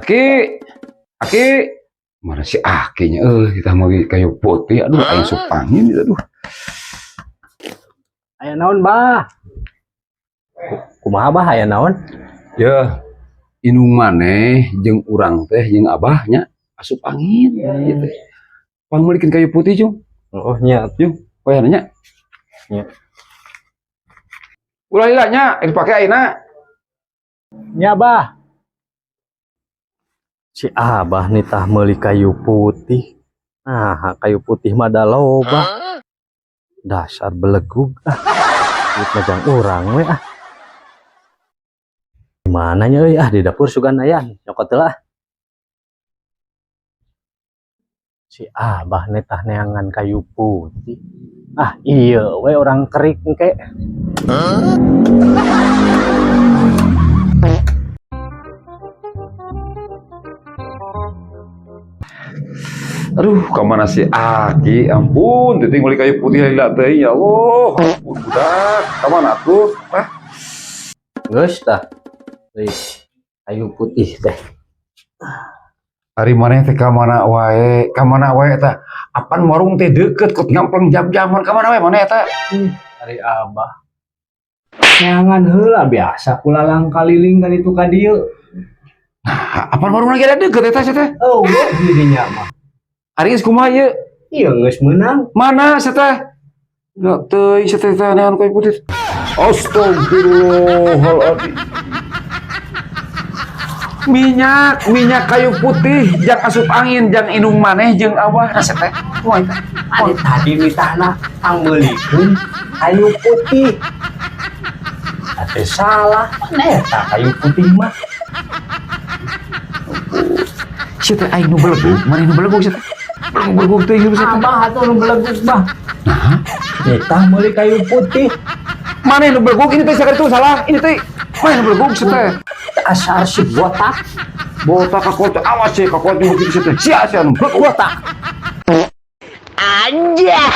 Aki, Aki, mana si Akinya? Kita mau kayu putih. Aduh, aing sup angin. Aduh. Aya naon, Bah? Kumaha, Bah, aya naon? Ya, inung maneh jeung urang teh jeung abahnya asup angin gitu. Pangmeulikin kayu putih, Jung. Oh, nya, Jung, poe nanya. nya. Ulah ilahnya, dipake ayeuna. Nya, Bah. Si Abah nih tah meuli kayu putih. Nah, kayu putih mah da loba. Dasar belegug. Duit majang urang we ah. Gimana nya euy di dapur sugan aya nyokot heula. Si Abah nih tah neangan kayu putih. Ah, iya we orang kerik engke. Aduh, kemana si Aki? Ampun, titing meuli kayu putih heula teh ya Allah. Ampun budak, kemana tuh? Ah, Geus tah. Euy, kayu putih teh. hari mana teh kamana wae? Kamana wae eta? Apan warung teh deket kut ngampleng jam-jaman kamana wae mana eta? Hari Abah. Neangan heula biasa kulalang kaliling kan itu ka dieu. Apan warung lagi ada deket eta teh? Oh, dirinya mah. Ari geus kumaha ieu? Iya geus meunang. Mana teh? Ya teuing teh neangan kayu putih. Astagfirullahaladzim. Minyak kayu putih jang asup angin jang inung maneh jeung awah rasa teh. Moal teh. Adi tadi mitana ang meulikeun kayu putih. Ate salah, mana eta kayu putih mah? Si teh aing nu belegug, mari nu belegug si teh. Belegug teh ieu teh. Abah atuh nu belegug bah. Nah, Eta meuli kayu putih. mana nu belegug ini teh sakaritu salah. Ini teh mana nu belegug si teh. Asar si botak. Botak kakot awas sih kakot nu kitu si teh. Sia sia nu Botak. Anjay.